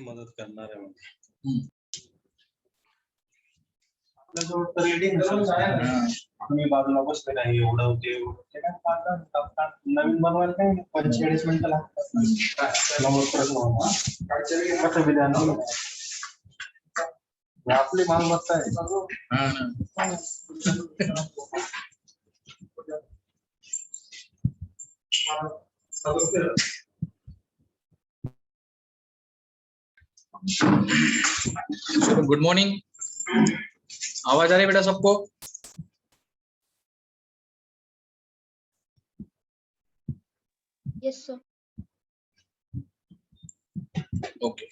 मदत करणार आहे म्हणजे आपल्या जवळ तर रीडिंग आम्ही बाजूला बसलेला आहे एवढं होते नवीन बनवायला काय 45 मिनिटं लागतात विधान आपली मालमत्ता आहे चलो गुड मॉर्निंग। आवाज आ रही है बेटा सबको? Yes sir. ओके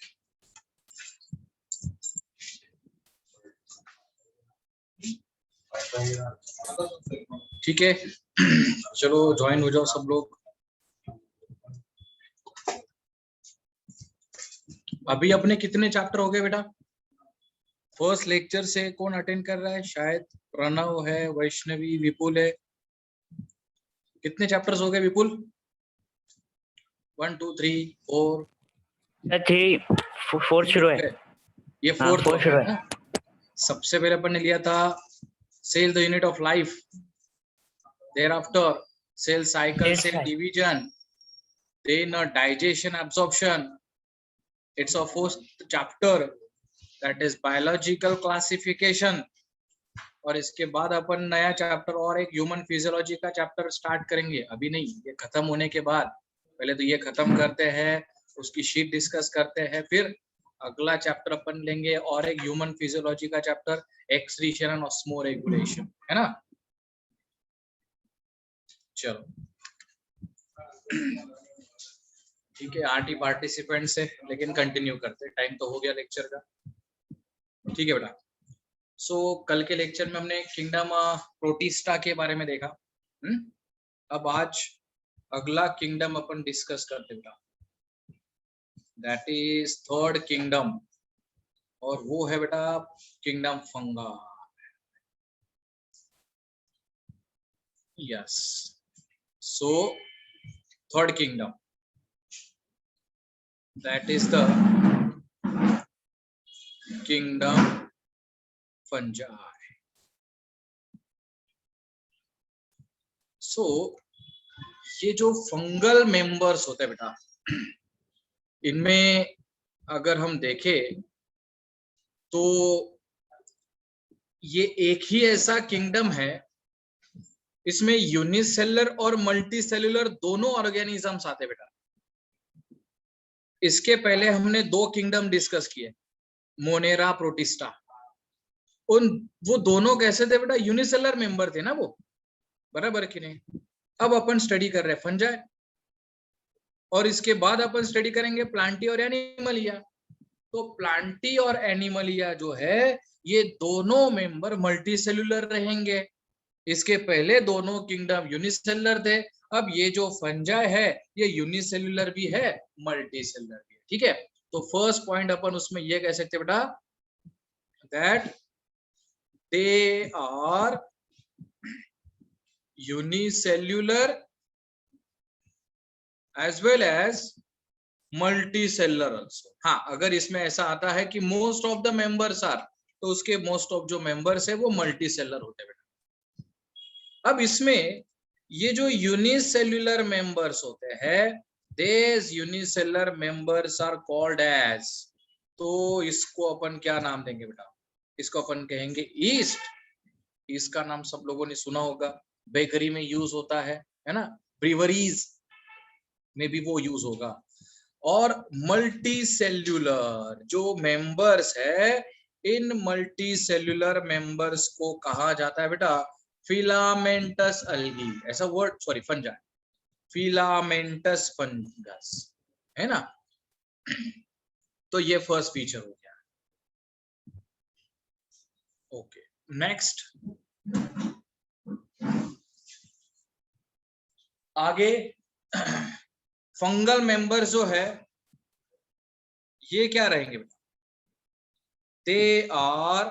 ठीक है, चलो ज्वाइन हो जाओ सब लोग। अभी अपने कितने चैप्टर हो गए बेटा? फर्स्ट लेक्चर से कौन अटेंड कर रहा है? शायद प्रणव है, वैष्णवी, विपुल है। कितने चैप्टर्स हो गए विपुल? 1 2 3 4 4 शुरू है। ये फोर्थ शुरू है। सबसे पहले अपन ने लिया था cell the unit of life, thereafter cell cycle, cell division, then digestion, absorption. It's a fourth chapter, that is biological classification. और इसके बाद अपन नया चैप्टर और एक ह्यूमन फिजियोलॉजी का चैप्टर स्टार्ट करेंगे। अभी नहीं, ये खत्म होने के बाद पहले तो ये खत्म करते हैं, उसकी शीट डिस्कस करते हैं, फिर अगला चैप्टर अपन लेंगे और एक ह्यूमन फिजियोलॉजी का चैप्टर, एक्सक्रीशन एंड ऑस्मोरेगुलेशन, है ना? चलो ठीक है, 8 ही पार्टिसिपेंट्स है, लेकिन कंटिन्यू करते, टाइम तो हो गया लेक्चर का। ठीक है बेटा। सो कल के लेक्चर में हमने किंगडम प्रोटिस्टा के बारे में देखा। अब आज अगला किंगडम अपन डिस्कस करते बेटा, दैट इज थर्ड किंगडम, और वो है बेटा kingdom fungi. Yes, so third kingdom, that is the kingdom fungi. So ये जो फंगल मेंबर्स होते हैं बेटा, इनमें अगर हम देखें तो ये एक ही ऐसा किंगडम है, इसमें यूनिसेलुलर और मल्टीसेलुलर दोनों ऑर्गेनिजम्स आते बेटा। इसके पहले हमने 2 किंगडम डिस्कस किए, मोनेरा, प्रोटिस्टा। वो दोनों कैसे थे बेटा? यूनिसेलुलर मेंबर थे ना वो, बराबर कि नहीं? अब अपन स्टडी कर रहे हैं फंजाई, और इसके बाद अपन स्टडी करेंगे प्लांटी और एनिमलिया। तो प्लांटी और एनिमलिया जो है, ये दोनों मेंबर मल्टीसेलुलर रहेंगे। इसके पहले दोनों किंगडम यूनिसेलुलर थे, अब ये जो फंजाई है ये यूनिसेलुलर भी है, मल्टीसेलुलर भी है। ठीक है, तो फर्स्ट पॉइंट अपन उसमें ये कह सकते बेटा, that they are unicellular as well as multicellular also. हाँ, अगर इसमें ऐसा आता है कि most of the members are, तो उसके मोस्ट ऑफ जो मेंबर्स है वो मल्टीसेलुलर होते बेटा। अब इसमें ये जो यूनिसेलुलर मेंबर्स होते हैं, these unicellular members are called as, तो इसको अपन क्या नाम देंगे बेटा? इसको अपन कहेंगे ईस्ट। इसका नाम सब लोगों ने सुना होगा, बेकरी में यूज होता है ना, ब्रीवरीज में भी वो यूज होगा। और मल्टीसेल्युलर जो मेंबर्स है, इन मल्टीसेल्युलर मेंबर्स को कहा जाता है बेटा फिलामेंटस अल्गी। ऐसा word, sorry, fungi, filamentous fungus, है ना? तो ये फर्स्ट फीचर हो गया। ओके, नेक्स्ट आगे फंगल मेंबर जो है ये क्या रहेंगे बेटा? They are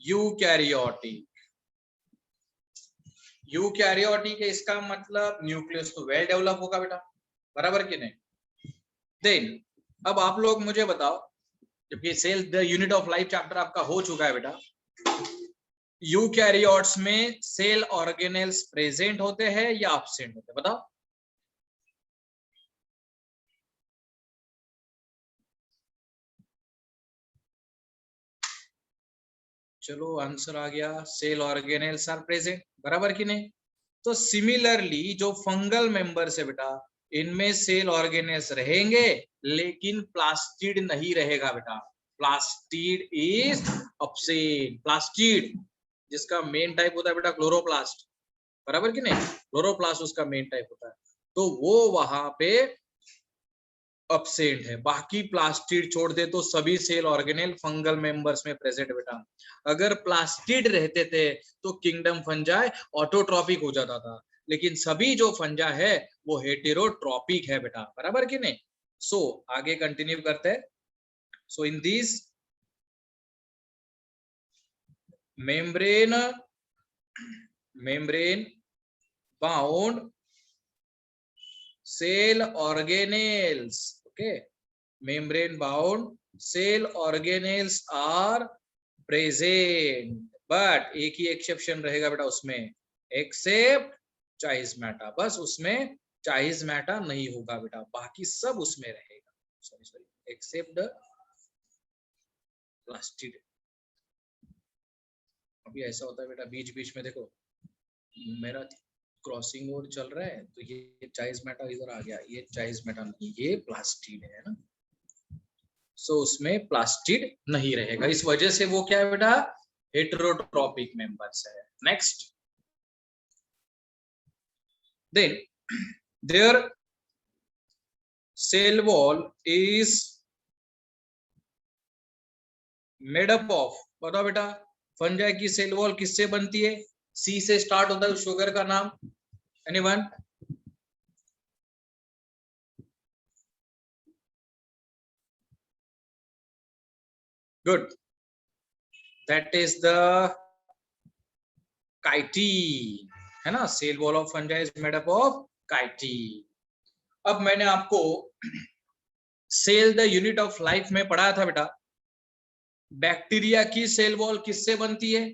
eukaryotic. यूकैरियोटिक है, इसका मतलब न्यूक्लियस तो वेल डेवलप होगा बेटा, बराबर कि नहीं? देन अब आप लोग मुझे बताओ, जबकि cell the unit of life chapter आपका हो चुका है बेटा, यूकैरियोट्स में सेल ऑर्गेनेल्स प्रेजेंट होते हैं या एब्सेंट होते हैं, बताओ। चलो आंसर आ गया, सेल ऑर्गेनेल्स आर प्रेजेंट, बराबर कि नहीं? तो सिमिलरली जो फंगल मेंबर्स है बेटा, इनमें सेल ऑर्गेनेल्स रहेंगे लेकिन प्लास्टिड नहीं रहेगा बेटा। Plastid is absent. प्लास्टिड जिसका मेन टाइप होता है बेटा क्लोरोप्लास्ट, बराबर कि नहीं? क्लोरोप्लास्ट उसका मेन टाइप होता है, तो वो वहां पे एब्सेंट है। बाकी प्लास्टिड छोड़ दे तो सभी सेल ऑर्गेनेल फंगल मेंबर्स में प्रेजेंट बेटा। अगर प्लास्टिड रहते थे तो किंगडम फंजाई ऑटोट्रॉपिक हो जाता था, लेकिन सभी जो फंजा है वो हेटेरोट्रॉपिक है बेटा, बराबर कि नहीं? सो आगे कंटिन्यू करते हैं। So in this membrane bound cell organelles, okay, membrane bound cell organelles are present, but एक ही एक्सेप्शन रहेगा बेटा उसमें, एक्सेप्ट चाइस्मेटा। बस उसमें चाइस्मेटा नहीं होगा बेटा, बाकी सब उसमें रहेगा। Sorry except plastid. अभी ऐसा होता है बेटा, बीच बीच में देखो मेरा क्रॉसिंग ओवर चल रहा है तो ये चाइस्मेटा इधर आ गया, ये चाइस्मेटा नहीं, ये प्लास्टिड है ना। सो उसमें प्लास्टिड नहीं रहेगा, इस वजह से वो क्या है बेटा, हेटेरोट्रॉपिक मेंबर्स है। Next, then there cell wall is made up of, बताओ बेटा फंजाई की सेल वॉल किससे बनती है? सी से स्टार्ट होता है उस शुगर का नाम, anyone? Good, that is the chitin, है ना। Cell wall of fungi is made up of chitin. अब मैंने आपको cell the unit of life में पढ़ाया था बेटा, बैक्टीरिया की सेल वॉल किससे बनती है?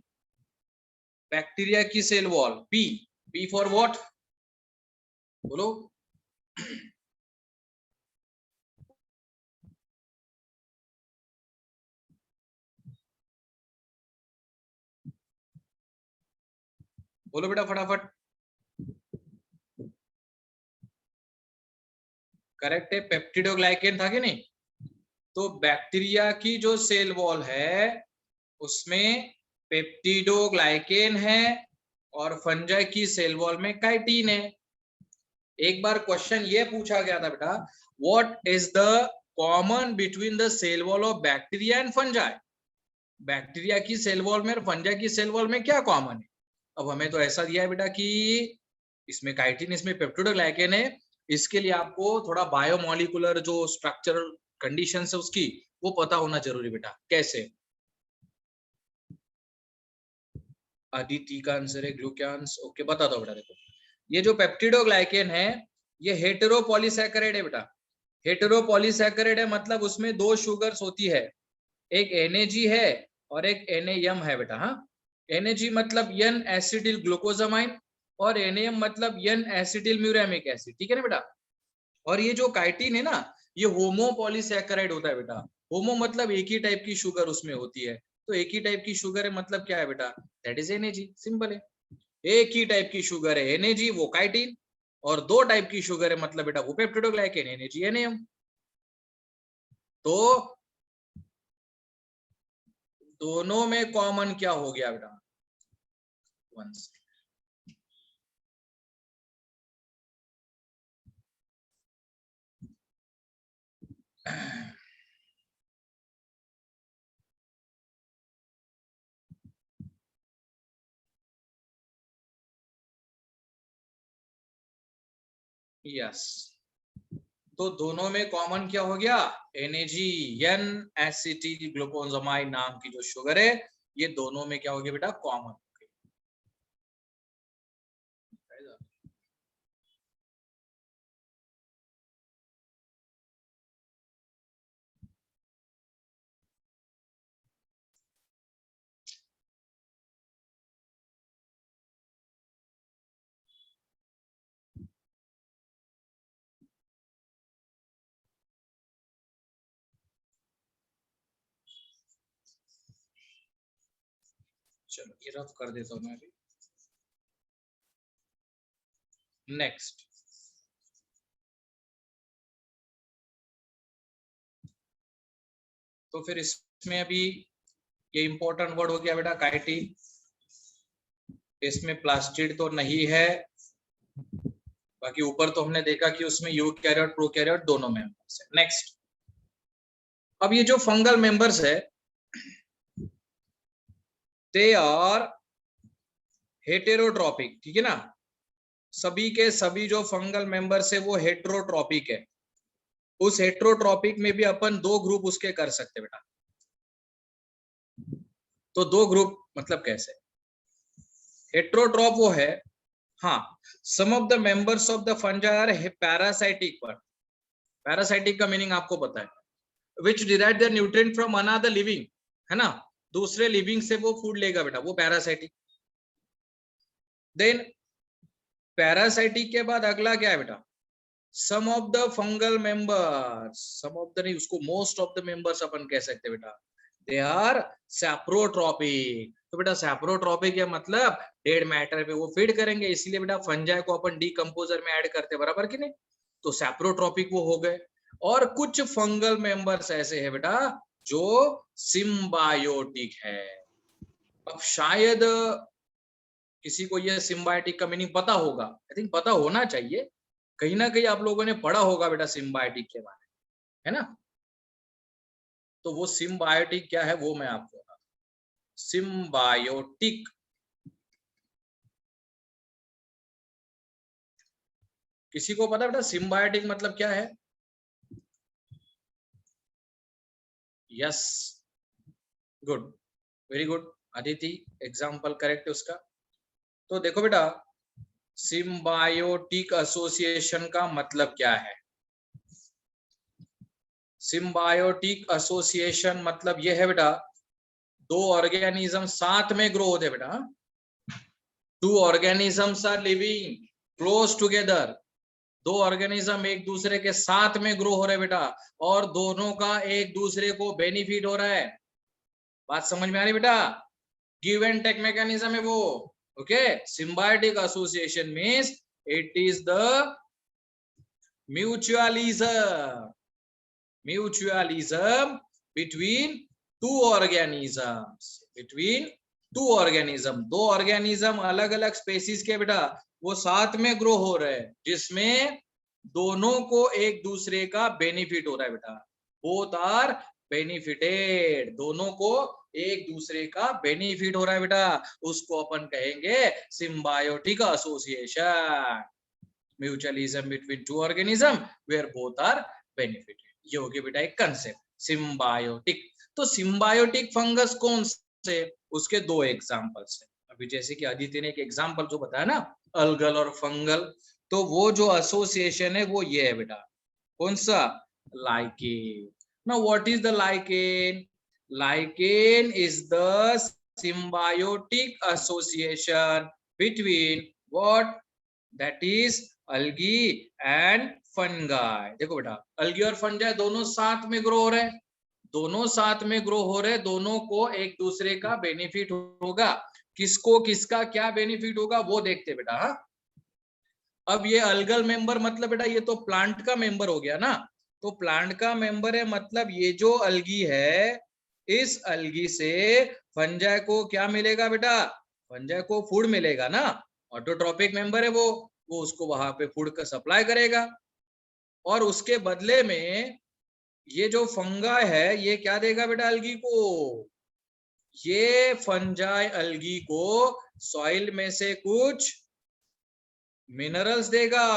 बैक्टीरिया की cell wall P, P for what बोलो? बोलो बेटा फटाफट। करेक्ट है, पेप्टिडोग्लाइकेन था कि नहीं? तो बैक्टीरिया की जो सेल वॉल है उसमें पेप्टिडोग्लाइकेन है और फंजाई की सेल वॉल में काइटीन है। एक बार क्वेश्चन ये पूछा गया था बेटा, what is the common between the cell wall of bacteria and fungi? Bacteria की सेल वॉल में और फंजाई की सेल वॉल में क्या कॉमन है? अब हमें तो ऐसा दिया है बेटा कि इसमें काइटिन, इसमें पेप्टिडोग्लाइकेन है, इसके लिए आपको थोड़ा बायोमोलिकुलर जो स्ट्रक्चरल कंडीशंस है उसकी वो पता होना जरूरी बेटा। कैसे? आदित्य का आंसर है ग्लूकान्स। ओके, बता दो बेटा। देखो ये जो पेप्टिडोग्लाइकेन है ये हेटेरोपॉलीसैकेराइड है बेटा। हेटेरोपॉलीसैकेराइड है मतलब उसमें दो शुगर्स होती है, एक NAG है और एक NAM है बेटा। हाँ, NAG मतलब N एसिटिल ग्लूकोजामाइन और NAM मतलब N एसिटिल म्यूरेमिक एसिड, ठीक है ना बेटा। और ये जो काइटिन है ना, ये होमोपॉलीसैकेराइड होता है बेटा। होमो मतलब एक ही टाइप की शुगर उसमें होती है, तो एक ही टाइप की शुगर है मतलब क्या है बेटा, दैट इज NAG, सिंपल है। एक ही टाइप की शुगर है NAG, वो काइटिन, और दो टाइप की शुगर है मतलब बेटा वो पेप्टिडोग्लाइकेन, NAG NAM। तो दोनों में कॉमन क्या हो गया बेटा? वंस यस, तो दोनों में कॉमन क्या हो गया? NAG, N एसिटिल ग्लूकोजामाइन नाम की जो शुगर है, ये दोनों में क्या हो गया बेटा? कॉमन। चलो ये रफ कर देता हूँ मैं अभी। नेक्स्ट, तो फिर इसमें अभी ये इंपॉर्टेंट वर्ड हो गया बेटा काइटिन, इसमें प्लास्टिड तो नहीं है, बाकी ऊपर तो हमने देखा कि उसमें यूकैरियोट प्रोकैरियोट दोनों मेंबर्स है। नेक्स्ट, अब ये जो फंगल मेंबर्स है दे आर हेटेरोट्रॉपिक, ठीक है ना, सभी के सभी जो फंगल मेंबर्स है वो हेटेरोट्रॉपिक है। उस हेटेरोट्रॉपिक में भी अपन दो ग्रुप उसके कर सकते बेटा। तो दो ग्रुप मतलब कैसे, हेटेरोट्रॉप वो है, हाँ, some of the members of the fungi are parasitic, पर पैरासाइटिक का मीनिंग आपको पता है, which derive their nutrient from another living, है ना, दूसरे लिविंग से वो फूड लेगा बेटा, वो पैरासाइटिक। देन पैरासाइटिक के बाद अगला क्या है बेटा, some of the fungal members, some of the नहीं, उसको मोस्ट ऑफ द मेंबर्स अपन कह सकते बेटा, दे आर सैप्रोट्रॉपिक। तो बेटा सैप्रोट्रॉपिक है मतलब डेड मैटर पे वो फीड करेंगे, इसलिए बेटा फंजाई को अपन डीकंपोजर में ऐड करते, बराबर कि नहीं, तो सैप्रोट्रॉपिक वो हो गए। और कुछ फंगल मेंबर्स ऐसे है बेटा जो सिम्बायोटिक है। अब शायद किसी को ये सिम्बायोटिक का मीनिंग पता होगा, आई थिंक पता होना चाहिए, कहीं ना कहीं आप लोगों ने पढ़ा होगा बेटा सिम्बायोटिक के बारे में, है ना। तो वो सिम्बायोटिक क्या है वो मैं आपको बता, सिम्बायोटिक किसी को पता बेटा सिम्बायोटिक मतलब क्या है? Yes, good, very good Aditi, example correct उसका। तो देखो बेटा सिम्बायोटिक एसोसिएशन का मतलब क्या है, सिम्बायोटिक एसोसिएशन मतलब ये है बेटा दो ऑर्गेनिज्म साथ में ग्रो होते बेटा, two organisms are living close together, दो ऑर्गेनिज्म एक दूसरे के साथ में ग्रो हो रहे बेटा, और दोनों का एक दूसरे को बेनिफिट हो रहा है। बात समझ में आ रही बेटा, गिव एंड टेक मैकेनिज्म है वो। Okay, symbiotic association means it is the mutualism between to organisms, between two organism, दो ऑर्गेनिज्म अलग अलग स्पेसीज के बेटा वो साथ में ग्रो हो रहे हैं, जिसमें दोनों को एक दूसरे का बेनिफिट हो रहा है बेटा, बोथ आर बेनिफिटेड, दोनों को एक दूसरे का बेनिफिट हो रहा है बेटा, उसको अपन कहेंगे symbiotic association, mutualism between two organism where both are benefited. ये हो गया बेटा एक कंसेप्ट सिम्बायोटिक। तो सिम्बायोटिक फंगस कौन से, उसके दो एग्जांपल्स है। अभी जैसे कि अदिति ने एक एग्जांपल जो बताया ना अलगल और फंगल, तो वो जो एसोसिएशन है वो ये है बेटा, कौन सा, lichen. Now what is the lichen, lichen is the symbiotic association between what, that is algae and fungi। देखो बेटा algae और fungi दोनों साथ में ग्रो हो रहे हैं, दोनों साथ में ग्रो हो रहे, दोनों को एक दूसरे का बेनिफिट होगा, किसको किसका क्या बेनिफिट होगा वो देखते बेटा। हाँ, अब ये अलगल मेंबर मतलब बेटा ये तो प्लांट का मेंबर हो गया ना, तो प्लांट का मेंबर है मतलब ये जो अलगी है, इस अलगी से फंजाई को क्या मिलेगा बेटा, फंजाई को फूड मिलेगा ना, ऑटोट्रॉपिक मेंबर है वो उसको वहां पे फूड का सप्लाई करेगा, और उसके बदले में ये जो फंगा है ये क्या देगा बेटा अलगी को, ये फंजाई अलगी को सॉइल में से कुछ मिनरल्स देगा,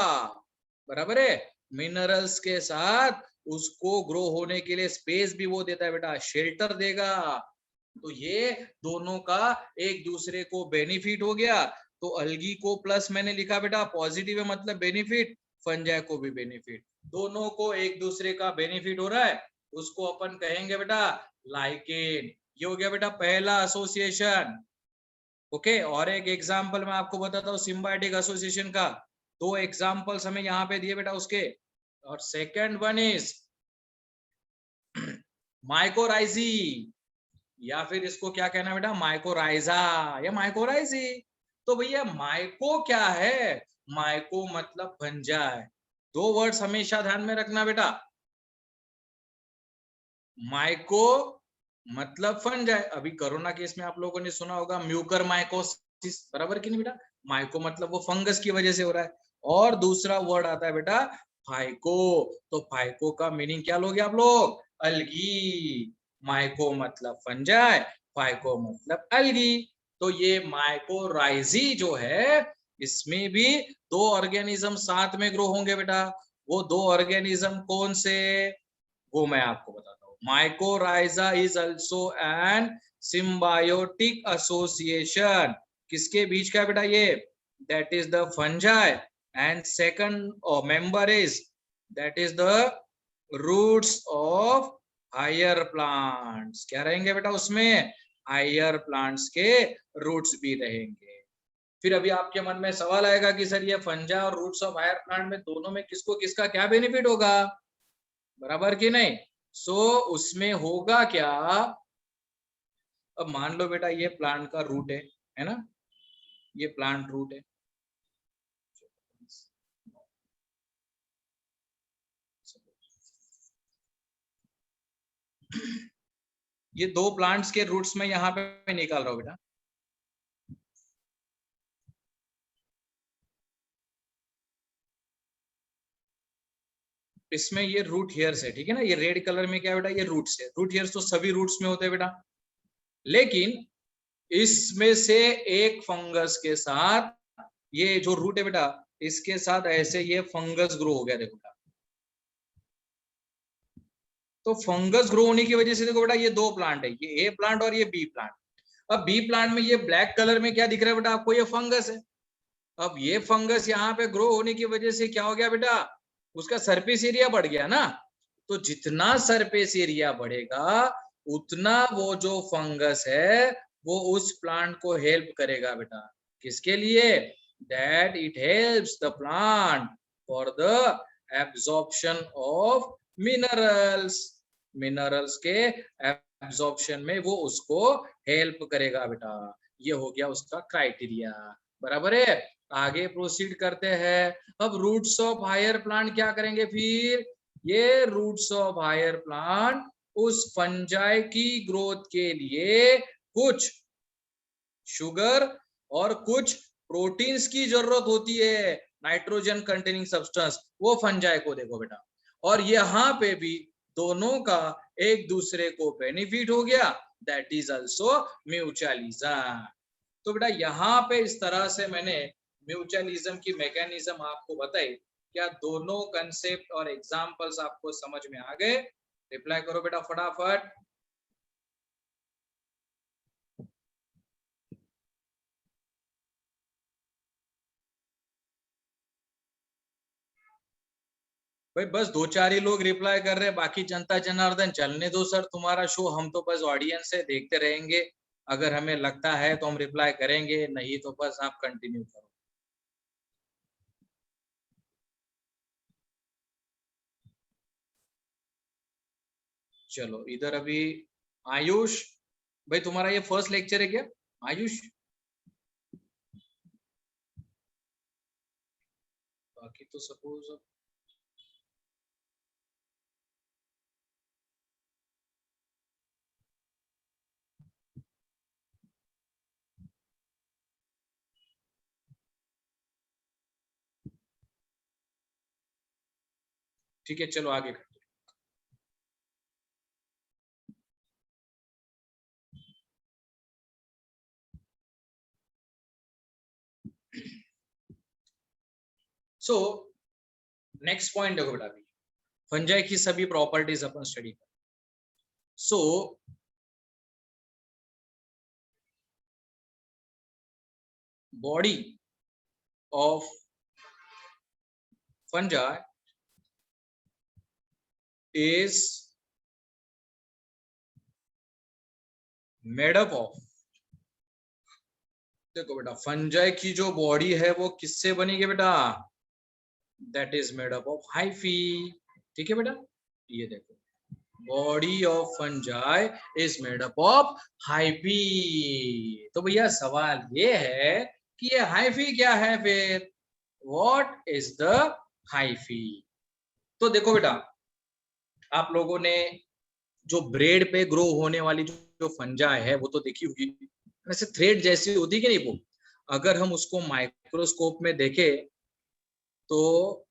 बराबर है, मिनरल्स के साथ उसको ग्रो होने के लिए स्पेस भी वो देता है बेटा, शेल्टर देगा, तो ये दोनों का एक दूसरे को बेनिफिट हो गया। तो अलगी को प्लस मैंने लिखा बेटा पॉजिटिव है मतलब बेनिफिट, फंजाई को भी बेनिफिट, दोनों को एक दूसरे का बेनिफिट हो रहा है, उसको अपन कहेंगे बेटा लाइकेन। ये हो गया बेटा पहला एसोसिएशन। ओके, और एक एग्जांपल मैं आपको बताता हूँ सिम्बायोटिक एसोसिएशन का, दो एग्जांपल्स हमें यहाँ पे दिए बेटा उसके, और सेकंड वन इज माइकोराइजी। या फिर इसको क्या कहना बेटा, माइकोराइजा या माइकोराइजी। तो भैया माइको क्या है, माइको मतलब फंजाई। दो वर्ड्स हमेशा ध्यान में रखना बेटा, माइको मतलब फंजाई। अभी कोरोना केस में आप लोगों ने सुना होगा म्यूकर माइकोसिस, बराबर कि नहीं बेटा। माइको मतलब वो फंगस की वजह से हो रहा है। और दूसरा वर्ड आता है बेटा फाइको। तो फाइको का मीनिंग क्या लोगे आप लोग, अलगी। माइको मतलब फंजाई, फाइको मतलब अलगी। तो ये माइकोराइजी जो है, इसमें भी दो ऑर्गेनिज्म साथ में ग्रो होंगे बेटा। वो दो ऑर्गेनिज्म कौन से, वो मैं आपको बताता हूँ। Mycorrhiza is also an symbiotic association. किसके बीच का बेटा ये, that is the fungi and second member is, that is the roots of higher plants. क्या रहेंगे बेटा उसमें, हायर प्लांट्स के रूट्स भी रहेंगे। फिर अभी आपके मन में सवाल आएगा कि सर ये फंजा और रूट्स ऑफ हायर प्लांट में दोनों में किसको किसका क्या बेनिफिट होगा, बराबर कि नहीं। सो उसमें होगा क्या, अब मान लो बेटा ये प्लांट का रूट है ना, ये प्लांट रूट है। ये दो प्लांट्स के रूट्स में यहाँ पे निकाल रहा हूं बेटा। इसमें ये रूट हेयर्स है, ठीक है ना। ये रेड कलर में क्या है बेटा, ये रूट्स है। रूट हेयर्स तो सभी रूट्स में होते हैं बेटा, लेकिन इसमें से एक फंगस के साथ, ये जो रूट है बेटा, इसके साथ ऐसे ये फंगस ग्रो हो गया, देखो बेटा। तो फंगस ग्रो होने की वजह से देखो बेटा ये दो प्लांट है, ये ए प्लांट और ये बी प्लांट। अब बी प्लांट में ये ब्लैक कलर में क्या दिख रहा है बेटा आपको, ये फंगस है। अब ये फंगस यहाँ पे ग्रो होने की वजह से क्या हो गया बेटा, उसका सरफेस एरिया बढ़ गया ना। तो जितना सरफेस एरिया बढ़ेगा, उतना वो जो फंगस है वो उस प्लांट को हेल्प करेगा बेटा। किसके लिए, that it helps the plant for the absorption of minerals. Minerals के एब्जॉर्प्शन में वो उसको हेल्प करेगा बेटा। ये हो गया उसका क्राइटेरिया, बराबर है। आगे प्रोसीड करते हैं। अब रूट्स ऑफ हायर प्लांट क्या करेंगे फिर, ये रूट्स ऑफ हायर प्लांट उस फंजाई की ग्रोथ के लिए कुछ शुगर और कुछ प्रोटीन्स की जरूरत होती है, नाइट्रोजन कंटेनिंग सब्सटेंस, वो फंजाई को देखो बेटा। और यहाँ पे भी दोनों का एक दूसरे को बेनिफिट हो गया, दैट इज आल्सो म्यूचुअलिज्म। तो बेटा यहाँ पे इस तरह से मैंने म्यूचुअलिज्म की मैकेनिज्म आपको बताई। क्या दोनों कंसेप्ट और एग्जांपल्स आपको समझ में आ गए, रिप्लाई करो बेटा फटाफट। भाई बस दो चार ही लोग रिप्लाई कर रहे हैं, बाकी जनता जनार्दन चलने दो सर तुम्हारा शो, हम तो बस ऑडियंस है, देखते रहेंगे। अगर हमें लगता है तो हम रिप्लाई करेंगे, नहीं तो बस आप कंटिन्यू करो। चलो इधर अभी आयुष, भाई तुम्हारा ये फर्स्ट लेक्चर है क्या आयुष? बाकी तो सपोज ठीक है, चलो आगे करते हैं। सो नेक्स्ट पॉइंट देखो बेटा, अभी फंजाई की सभी प्रॉपर्टीज अपन स्टडी कर। So body of fungi is made up of, देखो बेटा फंजाई की जो बॉडी है वो किससे बनेगी बेटा, that is made up of hyphae. ठीक है बेटा, ये देखो body of fungi is made up of hyphae. तो भैया सवाल ये है कि ये हाइफी क्या है फिर, व्हाट इज द हाइफी। तो देखो बेटा, आप लोगों ने जो ब्रेड पे ग्रो होने वाली जो फंजाई है वो तो देखी होगी, वैसे थ्रेड जैसी होती कि नहीं वो, अगर हम उसको माइक्रोस्कोप में देखें तो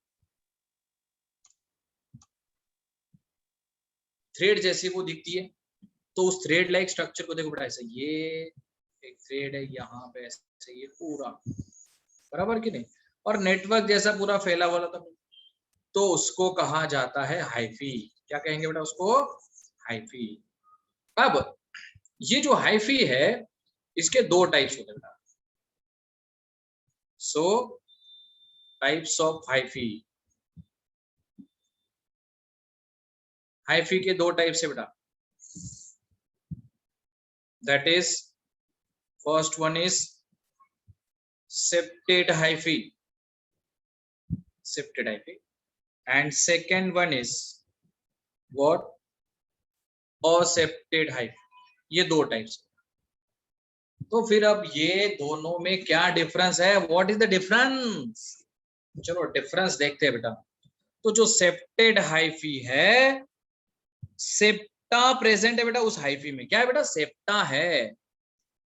थ्रेड जैसी वो दिखती है। तो उस थ्रेड लाइक स्ट्रक्चर को देखो बेटा, ऐसे ये एक थ्रेड है, यहाँ पे ऐसे ये पूरा बराबर कि नहीं, और नेटवर्क जैसा पूरा फैला हुआ था, तो उसको कहा जाता है हाइफी। क्या कहेंगे बेटा उसको, हाइफी। अब ये जो हाइफी है इसके दो टाइप्स होते हैं बेटा। सो टाइप्स ऑफ हाइफी, हाइफी के दो टाइप्स है बेटा। That is first one is septate hyphae, septate hyphae, and second one is what, aseptate hyphae। ये दो टाइप्स। तो फिर अब ये दोनों में क्या डिफरेंस है, व्हाट इज द डिफरेंस, चलो डिफरेंस देखते हैं बेटा। तो जो सेप्टेड हाइफी है, सेप्टा प्रेजेंट है बेटा उस हाइफी में, क्या है बेटा, सेप्टा है।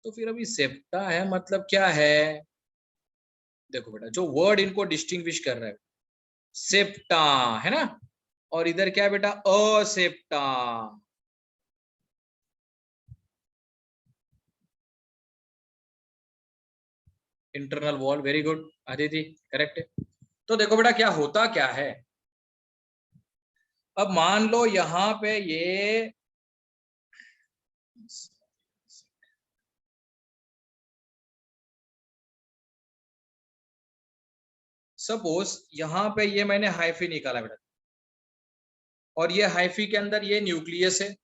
तो फिर अभी सेप्टा है मतलब क्या है, देखो बेटा जो वर्ड इनको डिस्टिंग्विश कर रहा है, सेप्टा है ना, और इधर क्या है बेटा, aseptate. Internal wall, very good Aditi, correct है। तो देखो बेटा क्या होता क्या है, अब मान लो यहां पे ये सपोज यहां पे ये मैंने हाइफी निकाला बेटा, और ये हाइफी के अंदर ये न्यूक्लियस है,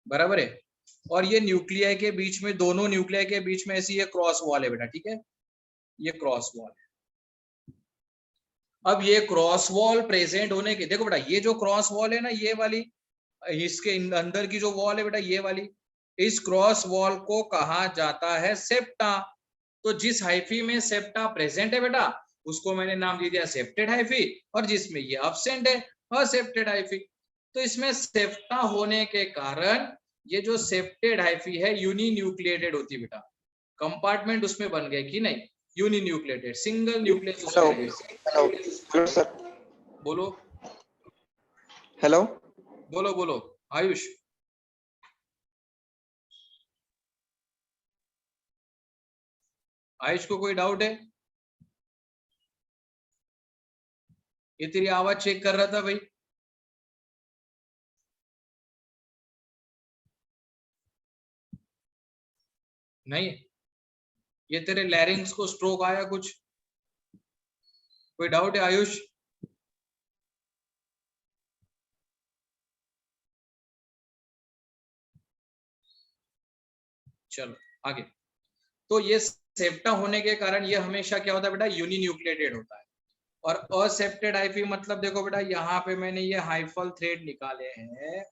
बराबर है, और ये न्यूक्लियाई के बीच में, दोनों न्यूक्लियाई के बीच में ऐसी ये क्रॉस वॉल है बेटा, ठीक है, ये क्रॉस वॉल है। अब ये क्रॉस वॉल प्रेजेंट होने के, देखो बेटा ये जो क्रॉस वॉल है ना, ये वाली, इसके अंदर की जो वॉल है बेटा ये वाली, इस क्रॉस वॉल को कहा जाता है सेप्टा। तो जिस हाइफी में सेप्टा प्रेजेंट है बेटा, उसको मैंने नाम दे दिया सेप्टेड हाइफी, और जिसमें ये अब्सेंट है असेप्टेड हाइफी। तो इसमें सेप्टा होने के कारण ये जो सेप्टेड हाइफी है यूनि न्यूक्लिएटेड होती है बेटा, कंपार्टमेंट उसमें बन गए कि नहीं, यूनि न्यूक्लिएटेड, सिंगल न्यूक्लियस उसमें रहेगा। हेलो हेलो सर, बोलो हेलो। बोलो बोलो आयुष। आयुष को कोई डाउट है, ये तेरी आवाज चेक कर रहा था भाई। नहीं, ये तेरे लैरिंग्स को स्ट्रोक आया कुछ, कोई डाउट है आयुष। चलो आगे। तो ये सेप्टा होने के कारण ये हमेशा क्या होता है बेटा, यूनि न्यूक्लिएटेड होता है। और असेप्टेड हाइफी मतलब देखो बेटा, यहाँ पे मैंने ये हाइफल थ्रेड निकाले हैं,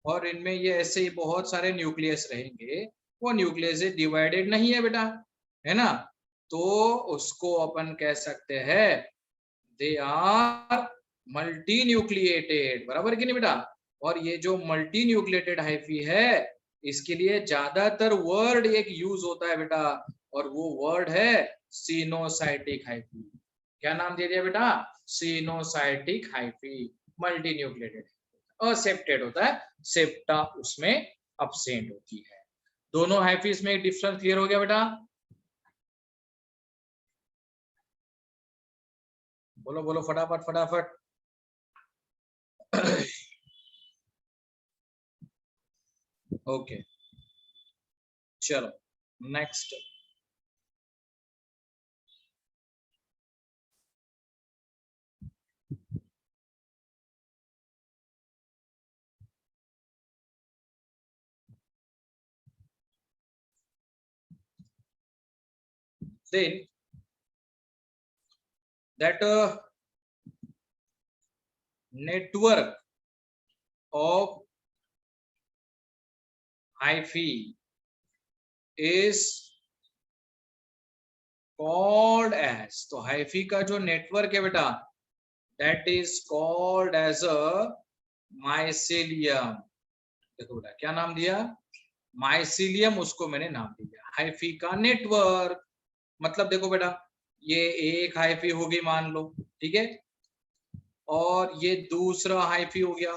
और इनमें ये ऐसे ही बहुत सारे न्यूक्लियस रहेंगे, वो न्यूक्लियस डिवाइडेड नहीं है बेटा, है ना, तो उसको अपन कह सकते हैं दे आर मल्टी न्यूक्लिएटेड, बराबर कि नहीं बेटा। और ये जो मल्टी न्यूक्लिएटेड हाइफी है, इसके लिए ज्यादातर वर्ड एक यूज होता है बेटा, और वो वर्ड है सिनोसाइटिक हाइफी। क्या नाम दे दिया बेटा, coenocytic hyphae, multi nucleated. Accepted होता है, सेप्टा उसमें अब्सेंट होती है। दोनों हाइफीज में डिफरेंस क्लियर हो गया बेटा, बोलो बोलो फटाफट फटाफट। ओके चलो next. then that network of hyphae is called as, तो हाइफी का जो नेटवर्क है बेटा that is called as a mycelium. देखो बेटा क्या नाम दिया, माइसिलियम, उसको मैंने नाम दिया हाइफी का नेटवर्क। मतलब देखो बेटा ये एक हाइफी होगी मान लो, ठीक है, और ये दूसरा हाइफी हो गया,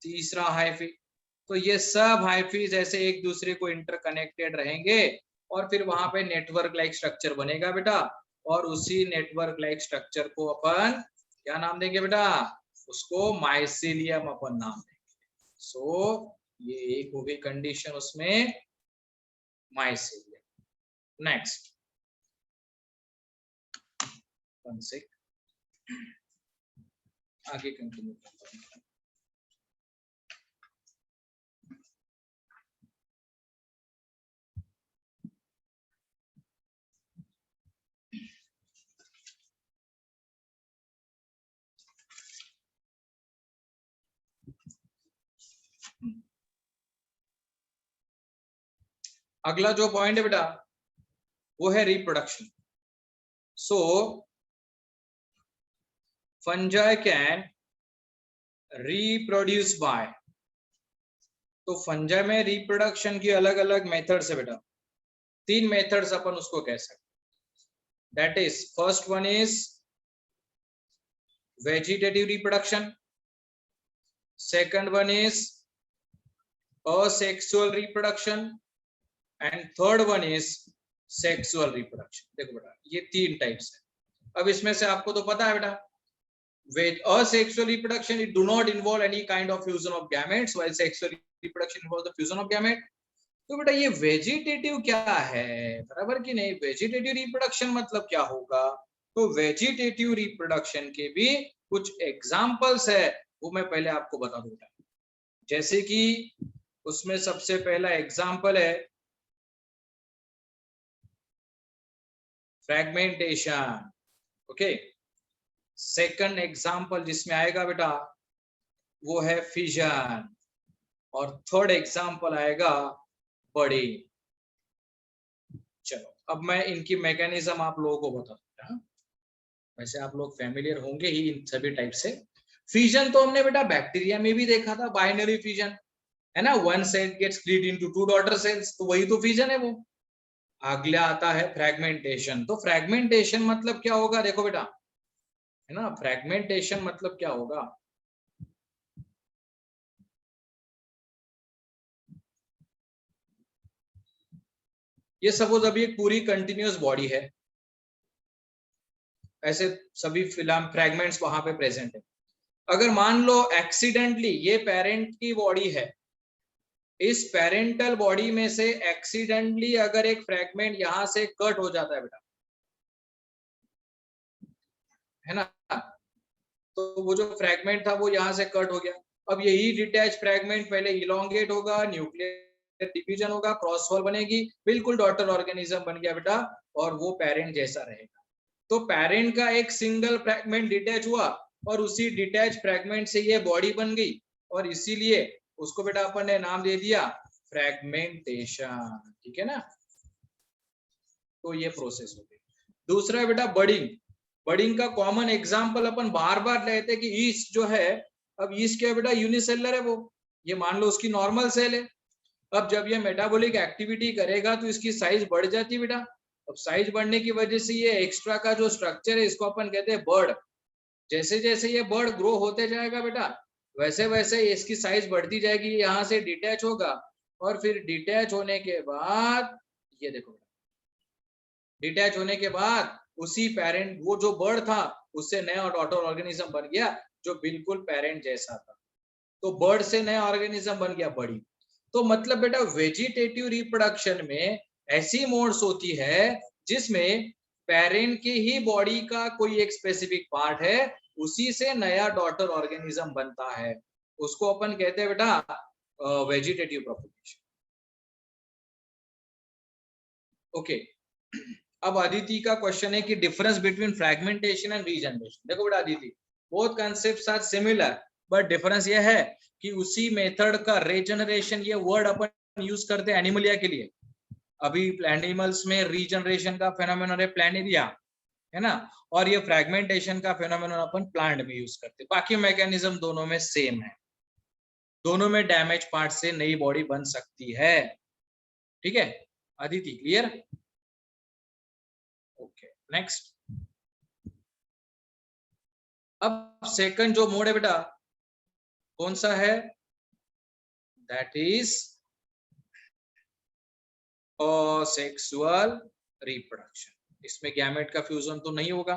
तीसरा हाइफी, तो ये सब हाइफीज ऐसे एक दूसरे को इंटरकनेक्टेड रहेंगे और फिर वहां पे नेटवर्क लाइक स्ट्रक्चर बनेगा बेटा, और उसी नेटवर्क लाइक स्ट्रक्चर को अपन क्या नाम देंगे बेटा, उसको माइसिलियम अपन नाम देंगे। सो ये एक हो गई कंडीशन उसमें माइसिलियम। नेक्स्ट आगे कंटिन्यू करता हूं। अगला जो पॉइंट है बेटा वो है reproduction. So fungi can reproduce by, तो फंजाई में रिप्रोडक्शन की अलग अलग मेथड्स है बेटा, 3 मेथड्स अपन उसको कह सकते। That is first one is vegetative reproduction, second one is asexual reproduction and third one is sexual reproduction. देखो बेटा ये 3 टाइप्स है। अब इसमें से आपको तो पता है बेटा, with asexual reproduction it do not involve any kind of fusion of gametes, while sexual reproduction involves the fusion of gamete। तो बेटा ये वेजिटेटिव क्या है, बराबर कि नहीं, वेजिटेटिव रिप्रोडक्शन मतलब क्या होगा, तो वेजिटेटिव रिप्रोडक्शन के भी कुछ एग्जांपल्स है, वो मैं पहले आपको बता दूंगा। जैसे कि उसमें सबसे पहला एग्जांपल है फ्रैगमेंटेशन, ओके। सेकंड एग्जांपल जिसमें आएगा बेटा वो है फिजन, और थर्ड एग्जांपल आएगा बर्डिंग। चलो अब मैं इनकी मैकेनिज्म आप लोगों को बता दूंगा, वैसे आप लोग फैमिलियर होंगे ही इन सभी टाइप से। फिजन तो हमने बेटा बैक्टीरिया में भी देखा था, बाइनरी फिजन है ना, one cell gets split into 2 daughter cells, तो वही तो फिजन है वो। अगला आता है फ्रैगमेंटेशन। तो फ्रैगमेंटेशन मतलब क्या होगा, देखो बेटा है ना, फ्रैगमेंटेशन मतलब क्या होगा, ये सपोज अभी एक पूरी कंटिन्यूअस बॉडी है, ऐसे सभी फिलहाल फ्रैगमेंट्स वहां पे प्रेजेंट है। अगर मान लो एक्सीडेंटली ये पेरेंट की बॉडी है, इस पेरेंटल बॉडी में से एक्सीडेंटली अगर एक फ्रैगमेंट यहां से कट हो जाता है बेटा, है ना, तो वो जो फ्रैगमेंट था वो यहां से कट हो गया। अब यही डिटैच फ्रैगमेंट पहले इलोंगेट होगा, न्यूक्लियर डिवीजन होगा, क्रॉस वॉल बनेगी, बिल्कुल डॉटर ऑर्गेनिज्म बन गया बेटा, और वो पेरेंट जैसा रहेगा। तो पेरेंट का एक सिंगल फ्रैगमेंट डिटैच हुआ और उसी डिटैच फ्रैगमेंट से ये बॉडी बन गई, और इसीलिए उसको बेटा अपन ने नाम दे दिया फ्रैगमेंटेशन, ठीक है ना। तो ये प्रोसेस हो गई। दूसरा बेटा बर्डिंग। बर्डिंग का कॉमन एग्जांपल अपन बार बार लेते हैं कि ईस्ट जो है, अब ईस्ट क्या बेटा यूनिसेलर है वो, ये मान लो उसकी नॉर्मल सेल है। अब जब ये मेटाबॉलिक एक्टिविटी करेगा तो इसकी साइज बढ़ जाती है बेटा। अब साइज बढ़ने की वजह से ये एक्स्ट्रा का जो स्ट्रक्चर है इसको अपन कहते हैं बर्ड। जैसे जैसे ये बर्ड ग्रो होते जाएगा बेटा, वैसे वैसे इसकी साइज बढ़ती जाएगी, यहाँ से डिटैच होगा, और फिर डिटैच होने के बाद ये देखो डिटैच होने के बाद उसी पेरेंट, वो जो बर्ड था उससे नया डॉटर ऑर्गेनिज्म बन गया जो बिल्कुल पेरेंट जैसा था, तो बर्ड से नया ऑर्गेनिज्म बन गया बड़ी। तो मतलब बेटा वेजिटेटिव रिप्रोडक्शन में ऐसी मोड्स होती है जिसमें पेरेंट की ही बॉडी का कोई एक स्पेसिफिक पार्ट है, उसी से नया डॉटर ऑर्गेनिज्म बनता है, उसको अपन कहते हैं बेटा वेजिटेटिव प्रोपगेशन। ओके, अब अदिति का क्वेश्चन है कि difference between fragmentation and regeneration. देखो बेटा Aditi, both concepts are similar but difference ये है कि उसी मेथड का रीजनरेशन, ये वर्ड अपन यूज करते हैं एनिमलिया के लिए। अभी एनिमल्स में रीजनरेशन का फेनोमेनन है प्लैनेरिया, है ना, और ये फ्रैगमेंटेशन का फेनोमेनन अपन प्लांट में यूज करते हैं। बाकी मैकेनिज्म दोनों में सेम है, दोनों में डैमेज पार्ट से नई बॉडी बन सकती है। ठीक है अदिति, क्लियर? Okay next. अब सेकंड जो मोड है बेटा कौन सा है? That is asexual reproduction. इसमें गैमेट का फ्यूजन तो नहीं होगा।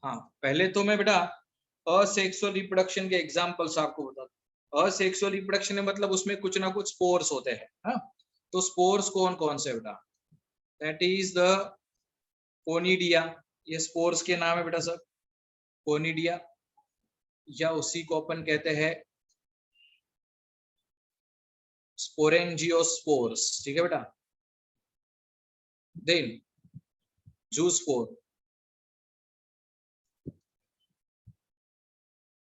हाँ पहले तो मैं बेटा असेक्सुअल रिप्रोडक्शन के एग्जांपल्स आपको बता दूं। असेक्सुअल रिप्रोडक्शन में मतलब उसमें कुछ ना कुछ स्पोर्स होते हैं। हाँ तो स्पोर्स कौन कौन से बेटा? दैट इज द कोनिडिया, ये स्पोर्स के नाम है बेटा सर, कोनिडिया, या उसी को अपन कहते हैं स्पोरेंजियोस्पोर्स। ठीक है बेटा। देन जूस्पोर,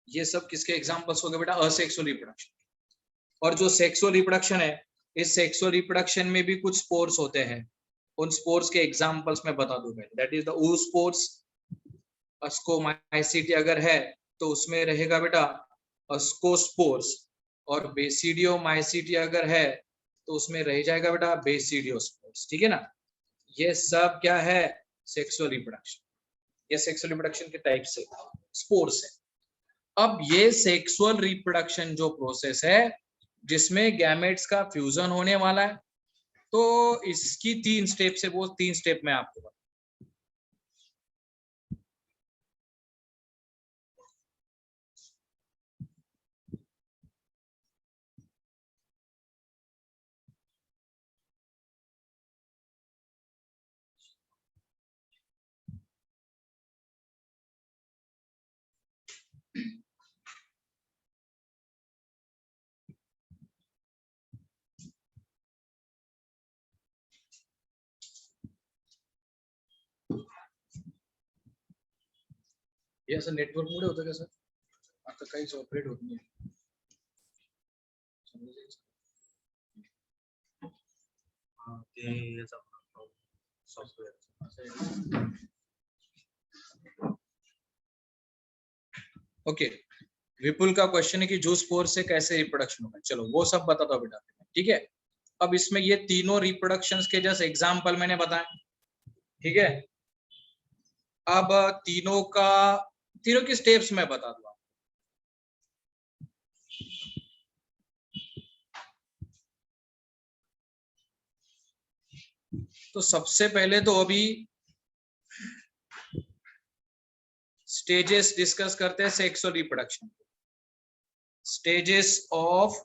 ये सब किसके एग्जांपल्स हो गए बेटा? Asexual reproduction. और जो सेक्सुअल रिप्रोडक्शन है, इस सेक्सुअल रिप्रोडक्शन में भी कुछ स्पोर्स होते हैं। उन स्पोर्स के एग्जांपल्स मैं बता दूं पहले। दैट इज द oospores, अस्कोमाइसीटी अगर है तो उसमें रहेगा बेटा अस्कोस्पोर्स, और बेसिडियोमाइसीटी अगर है तो उसमें रह जाएगा बेटा बेसिडियोस्पोर्स। ठीक है ना। ये सब क्या है? Sexual reproduction. ये सेक्सुअल रिप्रोडक्शन के टाइप से स्पोर्स है। अब ये सेक्सुअल रिप्रोडक्शन जो प्रोसेस है जिसमें गैमेट्स का फ्यूजन होने वाला है, तो इसकी 3 स्टेप्स है, वो 3 स्टेप में आपको बता। हे असं नेटवर्कमुळे होतं का सर? आता काहीच ऑपरेट होत नाही. हाँ, ते याचा सॉफ्टवेअर. ओके विपुल का क्वेश्चन है कि जूस स्पोर से कैसे रिप्रोडक्शन होगा. चलो वो सब बताता हूँ बेटा. ठीक है. अब इसमें ये तीनों रिप्रोडक्शंस के जस्ट एग्जांपल मैंने बताया. ठीक है. अब तीनों की स्टेप्स मैं बता दूंगा. तो सबसे पहले तो अभी स्टेजेस डिस्कस करते हैं sexual reproduction. Stages of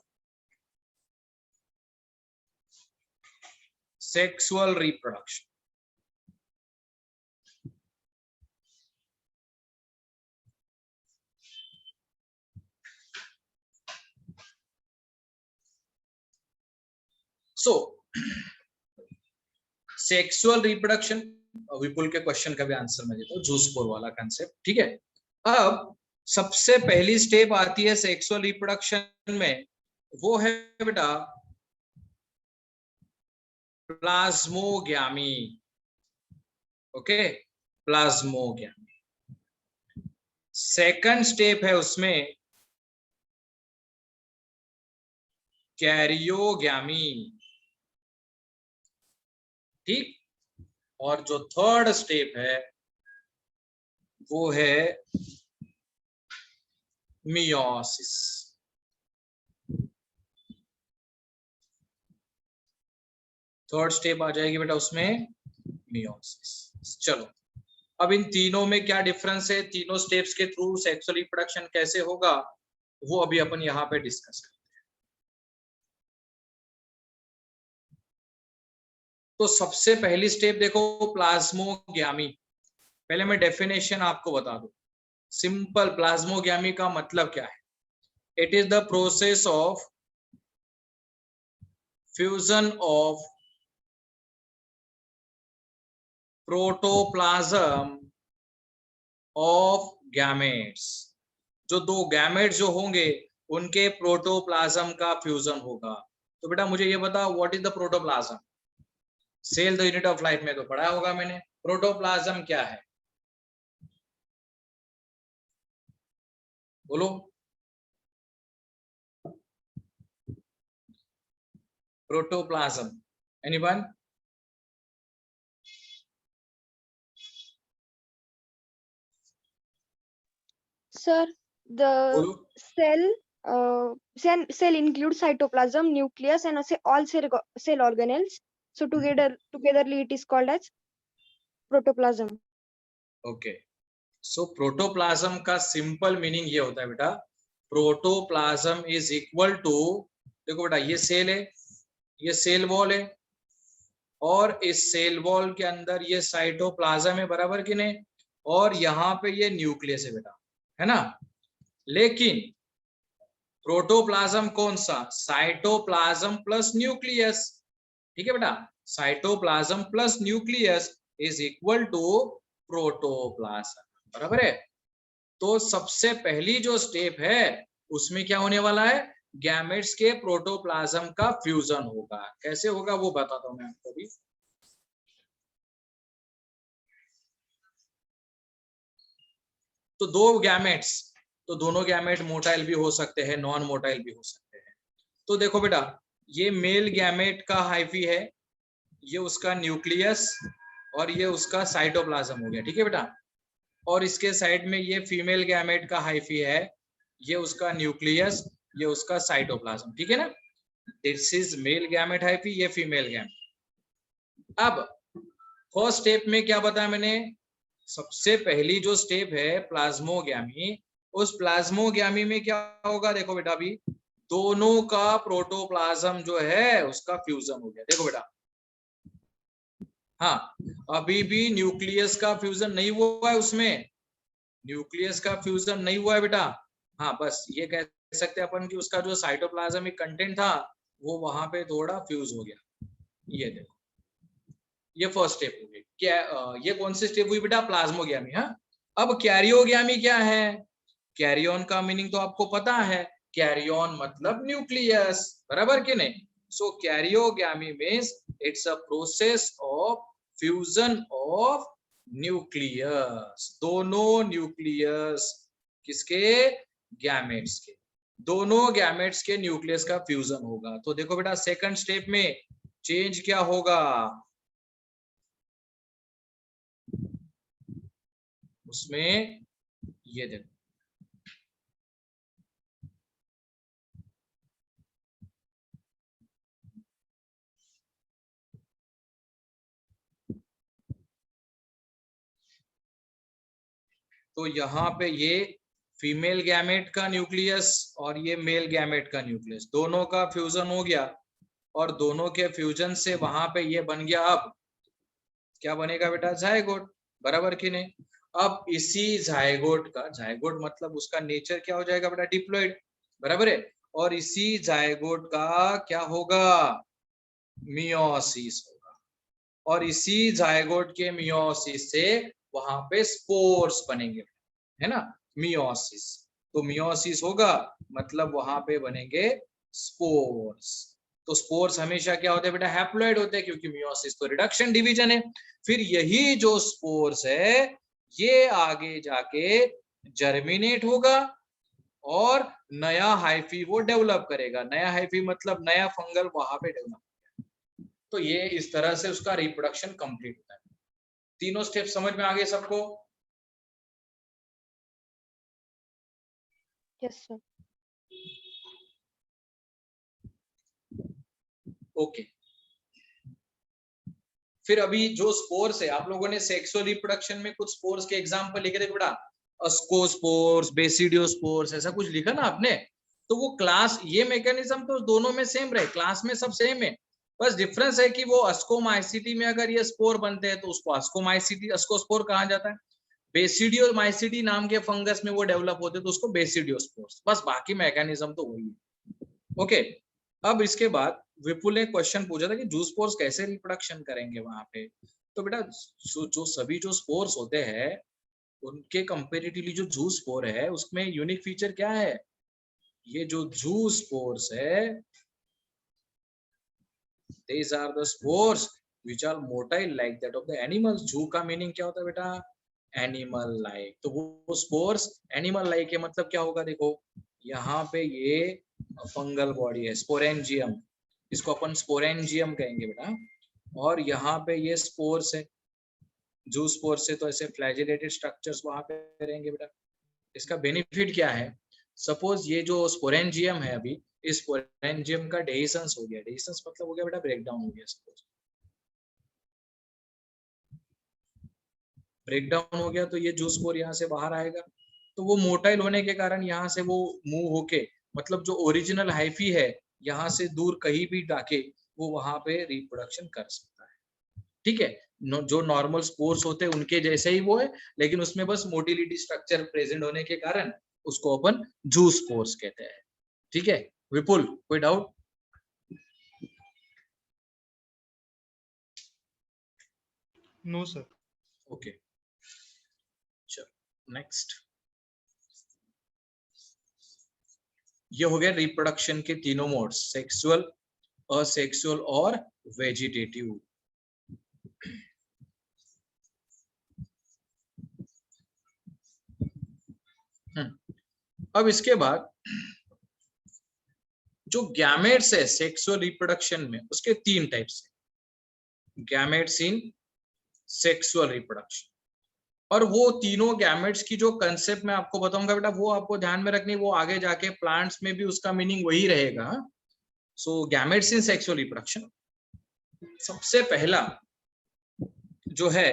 sexual reproduction. So sexual reproduction, Vipul के क्वेश्चन का भी आंसर मैं देता हूँ. जूसपोर वाला कंसेप्ट. ठीक है. अब सबसे पहली स्टेप आती है सेक्सुअल रिप्रोडक्शन में, वो है बेटा प्लाज्मोग्यामी. ओके प्लाज्मोग्यामी. सेकंड स्टेप है उसमें कैरियोग्यामी. ठीक. और जो थर्ड स्टेप है वो है मियोसिस. थर्ड स्टेप आ जाएगी बेटा उसमें मियोसिस. चलो अब इन तीनों में क्या डिफरेंस है, तीनों स्टेप्स के थ्रू सेक्सुअल रिप्रोडक्शन कैसे होगा वो अभी अपन यहाँ पे डिस्कस करते हैं. तो सबसे पहली स्टेप देखो प्लाज्मोग्यामी. पहले मैं डेफिनेशन आपको बता दूं. सिंपल प्लाज्मोग्यामी का मतलब क्या है? It is the process of fusion of protoplasm of gametes. जो दो गैमेट जो होंगे उनके प्रोटोप्लाज्म का फ्यूजन होगा। तो बेटा मुझे ये बताओ what is the protoplasm? Cell the unit of life में तो पढ़ा होगा मैंने। प्रोटोप्लाज्म क्या है बोलो? Protoplasm anyone? Sir, the बोलो। cell includes cytoplasm, nucleus, and all cell organelles. So togetherly it is called as protoplasm. Okay, so protoplasm का सिंपल मीनिंग ये होता है बेटा, प्रोटोप्लाज्म इज इक्वल टू, देखो बेटा ये सेल है, ये सेल वॉल है, और इस सेल वॉल के अंदर ये साइटोप्लाज्म है, बराबर कि नहीं? और यहाँ पे ये न्यूक्लियस है बेटा, है ना? लेकिन प्रोटोप्लाज्म कौन सा? साइटोप्लाज्म प्लस न्यूक्लियस, ठीक है बेटा? Cytoplasm plus nucleus is equal to protoplasm, बराबर है? तो सबसे पहली जो स्टेप है उसमें क्या होने वाला है? गैमेट्स के प्रोटोप्लाज्म का फ्यूजन होगा। कैसे होगा वो बताता हूं मैं आपको भी। तो दो गैमेट्स, तो दोनों गैमेट मोटाइल भी हो सकते हैं, नॉन मोटाइल भी हो सकते हैं। तो देखो बेटा, ये मेल गैमेट का हाइफी है, ये उसका न्यूक्लियस, और ये उसका साइटोप्लाज्म हो गया, ठीक है बेटा? और इसके साइड में ये फीमेल गैमेट का हाइफी है, ये उसका न्यूक्लियस, ये उसका साइटोप्लाज्म, ठीक है ना? This is male gamete hyphae, ये फीमेल गैमेट। अब फर्स्ट स्टेप में क्या बताया मैंने? सबसे पहली जो स्टेप है प्लाज्मोगैमी, उस प्लाज्मोगैमी में क्या होगा? देखो बेटा, अभी दोनों का प्रोटोप्लाज्म जो है उसका फ्यूजन हो गया। देखो बेटा, हाँ, अभी भी न्यूक्लियस का फ्यूजन नहीं हुआ है, उसमें न्यूक्लियस का फ्यूजन नहीं हुआ है बेटा। हाँ, बस ये कह सकते हैं अपन कि उसका जो साइटोप्लाज्मिक कंटेंट था वो वहां पे थोड़ा फ्यूज हो गया। ये देखो, ये फर्स्ट स्टेप हो गई। क्या ये कौन सी स्टेप हुई बेटा? प्लाज्मोगैमी। हाँ, अब कैरियोगैमी क्या है? कैरियन का मीनिंग तो आपको पता है, कैरियन मतलब न्यूक्लियस, बराबर कि नहीं? So karyogamy means it's a process of fusion of nucleus. दोनों न्यूक्लियस किसके? गैमेट्स के। दोनों गैमेट्स के न्यूक्लियस का फ्यूजन होगा। तो देखो बेटा, सेकंड स्टेप में चेंज क्या होगा? उसमें ये देखो, तो यहाँ पे ये फीमेल गैमेट का न्यूक्लियस और ये मेल गैमेट का न्यूक्लियस, दोनों का फ्यूजन हो गया, और दोनों के फ्यूजन से वहां पे ये बन गया। अब क्या बनेगा बेटा? जायगोट, बराबर कि नहीं? अब इसी जायगोट का, जायगोट मतलब उसका नेचर क्या हो जाएगा बेटा? डिप्लॉइड, बराबर है? और इसी जायगोट का क्या होगा? मियोसिस होगा, और इसी जायगोट के मियोसिस से वहां पे स्पोर्स बनेंगे, है ना? मियोसिस, तो मियोसिस होगा मतलब वहां पे बनेंगे स्पोर्स। तो स्पोर्स हमेशा क्या होते हैं बेटा? हैप्लॉइड होते हैं, क्योंकि मियोसिस तो रिडक्शन डिवीजन है। फिर यही जो स्पोर्स है ये आगे जाके जर्मिनेट होगा और नया हाइफी वो डेवलप करेगा। नया हाइफी मतलब नया फंगल वहां पे डेवलप। तो ये इस तरह से उसका रिप्रोडक्शन कंप्लीट होता है। तीनों स्टेप समझ में आ गए सबको? Yes, sir. ओके, फिर अभी जो स्पोर्स है, आप लोगों ने सेक्सुअल रिप्रोडक्शन में कुछ स्पोर्स के एग्जांपल लिखे थे बेटा, अस्कोस्पोर्स, बेसिडियोस्पोर्स, ऐसा कुछ लिखा ना आपने? तो वो क्लास, ये मैकेनिज्म तो दोनों में सेम रहे, क्लास में सब सेम है, बस डिफरेंस है कि वो अस्कोमाइसिटी में अगर ये स्पोर बनते हैं तो उसको अस्कोमाइसिटी, अस्कोस्पोर कहा जाता है। बेसिडियोमाइसिटी नाम के फंगस में वो डेवलप होते हैं तो उसको बेसिडियोस्पोर्स, बस बाकी मैकेनिज्म तो वही है। ओके, अब इसके बाद विपुल ने क्वेश्चन पूछा था कि जूस स्पोर्स कैसे रिप्रोडक्शन करेंगे वहां पे। तो बेटा जो सभी जो स्पोर्स होते हैं उनके कंपेरेटिवली जो जू स्पोर है उसमें यूनिक फीचर क्या है, ये जो जू स्पोर्स है, these are the spores which are motile like that of the animals. जू का मीनिंग क्या होता है बेटा, एनिमल लाइक। तो वो स्पोर्स एनिमल लाइक है, मतलब क्या होगा, देखो यहाँ पे ये फंगल बॉडी है, स्पोरेंजियम, इसको अपन स्पोरेंजियम कहेंगे बेटा, और यहाँ पे ये स्पोर्स है, जू स्पोर्स से तो ऐसे फ्लैजिलेटेड स्ट्रक्चर्स वहां पे रहेंगे बेटा। इसका बेनिफिट क्या है, सपोज ये जो स्पोरेंजियम है अभी, इस स्पोरेंजियम का डेहिसंस हो गया, डेहिसंस मतलब हो गया बेटा ब्रेकडाउन हो गया, सपोज ब्रेकडाउन हो गया तो ये जू स्पोर यहाँ से बाहर आएगा, तो वो मोटाइल होने के कारण यहाँ से वो मूव होके, मतलब जो ओरिजिनल हाइफी है यहाँ से दूर कहीं भी जाके वो वहां पे रिप्रोडक्शन कर सकता है। ठीक है, जो नॉर्मल स्पोर्स होते हैं उनके जैसे ही वो है, लेकिन उसमें बस मोटिलिटी स्ट्रक्चर प्रेजेंट होने के कारण उसको अपन जू स्पोर्स कहते हैं। ठीक है विपुल, कोई डाउट? No sir. ओके चलो नेक्स्ट, ये हो गया रिप्रोडक्शन के तीनों मोड्स, सेक्सुअल, असेक्सुअल और वेजिटेटिव। अब इसके बाद जो गैमेट्स है सेक्सुअल रिप्रोडक्शन में, उसके तीन टाइप्स है, गैमेट्स इन सेक्सुअल रिप्रोडक्शन। और वो तीनों गैमेट्स की जो कंसेप्ट मैं आपको बताऊंगा बेटा, वो आपको ध्यान में रखनी, वो आगे जाके प्लांट्स में भी उसका मीनिंग वही रहेगा। So gametes in sexual reproduction, सबसे पहला जो है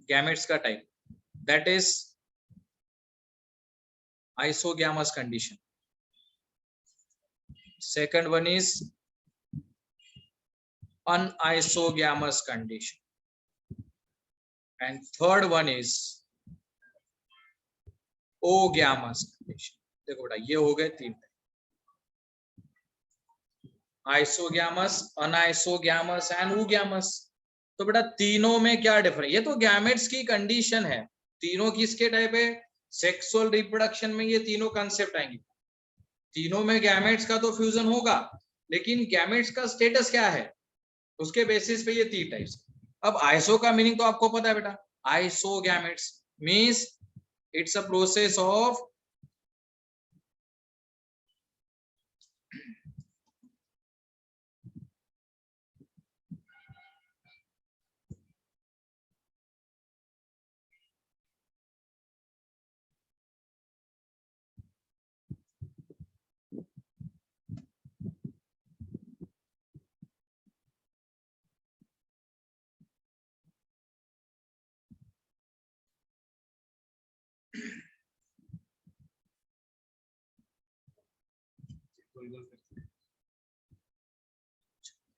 गैमेट्स का type, that is isogamous condition. Second one is anisogamous condition and third one is oogamous condition. देखो बेटा ये हो गए तीन, आइसोगैमस, अनआइसोगैमस एंड ओगैमस। तो बेटा तीनों में क्या डिफरेंस, ये तो गैमेट्स की कंडीशन है, तीनों किसके टाइप है, सेक्सुअल रिप्रोडक्शन में ये तीनों कंसेप्ट आएंगे, तीनों में गैमेट्स का तो फ्यूजन होगा, लेकिन गैमेट्स का स्टेटस क्या है उसके बेसिस पे ये तीन टाइप्स। अब आइसो का मीनिंग तो आपको पता है बेटा, isogametes means it's a process of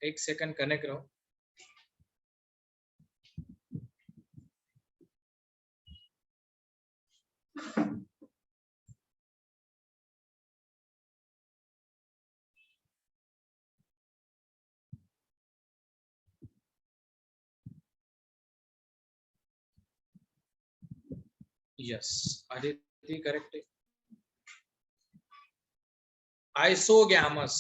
एक सेकंड कनेक्ट रहो। यस आदित्य करेक्ट है, isogamous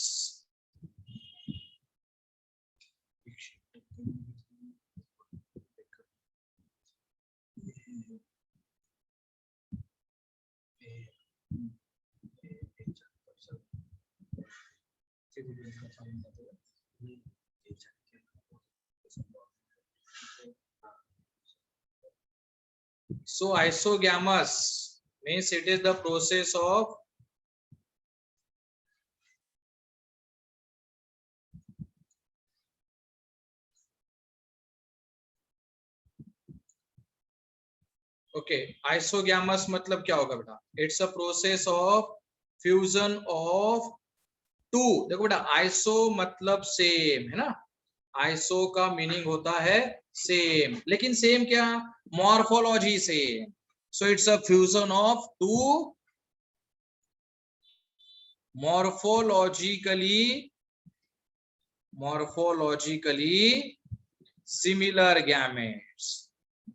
So isogamous means it is the process of isogamous मतलब क्या होगा बेटा, it's a process of fusion of two. देखो बेटा आइसो मतलब सेम है ना, आइसो का मीनिंग होता है सेम, लेकिन सेम क्या, morphology same. So it's a fusion of two morphologically similar gametes.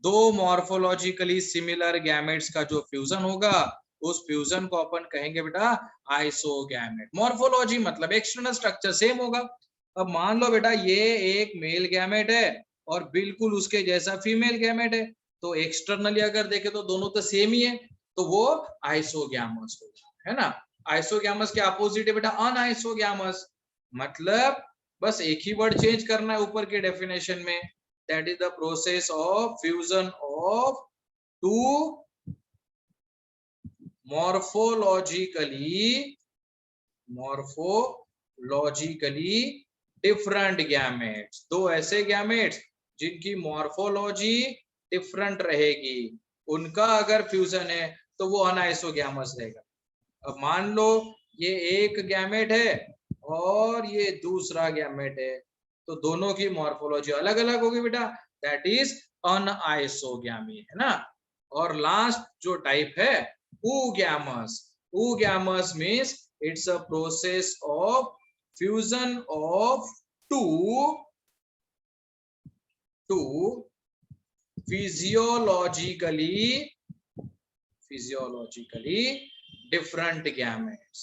दो मॉर्फोलॉजिकली सिमिलर गैमेट्स का जो फ्यूजन होगा उस फ्यूजन को अपन कहेंगे बेटा आइसोगैमेट। मॉर्फोलॉजी मतलब एक्सटर्नल स्ट्रक्चर सेम होगा। अब मान लो बेटा ये एक मेल गैमेट है और बिल्कुल उसके जैसा फीमेल गैमेट है, तो एक्सटर्नली अगर देखे तो दोनों तो सेम ही है, तो वो आइसोगैमस होगा, है ना। आइसोगैमस के अपोजिट है बेटा अनआइसोगैमस। मतलब बस एक ही वर्ड चेंज करना है ऊपर के डेफिनेशन में, that is the process of fusion of two morphologically different gametes. दो ऐसे गैमेट्स जिनकी मॉर्फोलॉजी डिफरेंट रहेगी, उनका अगर फ्यूजन है तो वो अनआइसोगैमस रहेगा। अब मान लो ये एक गैमेट है और ये दूसरा गैमेट है, तो दोनों की मॉर्फोलॉजी अलग अलग होगी बेटा, दैट इज अनआइसोगैमी, है ना। और लास्ट जो टाइप है oogamous. Oogamous means it's a process of fusion of two physiologically different gametes.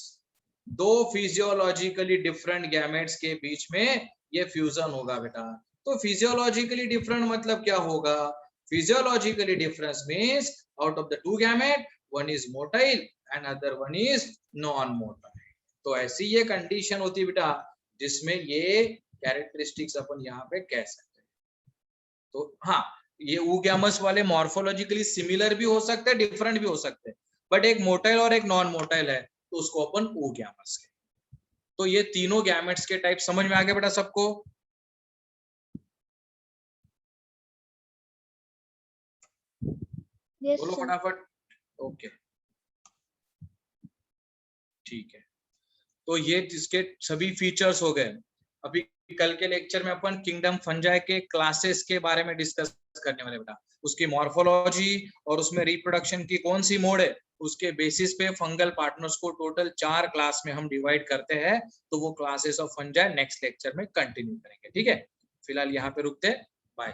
दो फिजियोलॉजिकली डिफरेंट गैमेट्स के बीच में ये फ्यूजन होगा बेटा। तो फिजियोलॉजिकली डिफरेंट मतलब क्या होगा? Physiologically difference means out of the two gamete one is motile and other one is non motile। तो ऐसी ये कंडीशन होती है बेटा जिसमें ये कैरेक्टरिस्टिक्स अपन यहाँ पे कह सकते हैं। तो हाँ, ये oogamous वाले मॉर्फोलॉजिकली सिमिलर भी हो सकते हैं, डिफरेंट भी हो सकते हैं, बट एक मोटाइल और एक नॉन मोटाइल है तो उसको अपन oogamous कहते हैं। तो ये तीनों गैमेट्स के टाइप समझ में आ गए बेटा सबको? Yes, बोलो sir. फटाफट। ओके ठीक है, तो ये इसके सभी फीचर्स हो गए। अभी कल के लेक्चर में अपन किंगडम फंजाई के क्लासेस के बारे में डिस्कस करने वाले बेटा, उसकी मॉर्फोलॉजी और उसमें रिप्रोडक्शन की कौन सी मोड है, उसके बेसिस पे फंगल पार्टनर्स को टोटल 4 क्लास में हम डिवाइड करते हैं। तो वो classes of fungi next lecture में कंटिन्यू करेंगे, ठीक है। फिलहाल यहाँ पे रुकते हैं, बाय।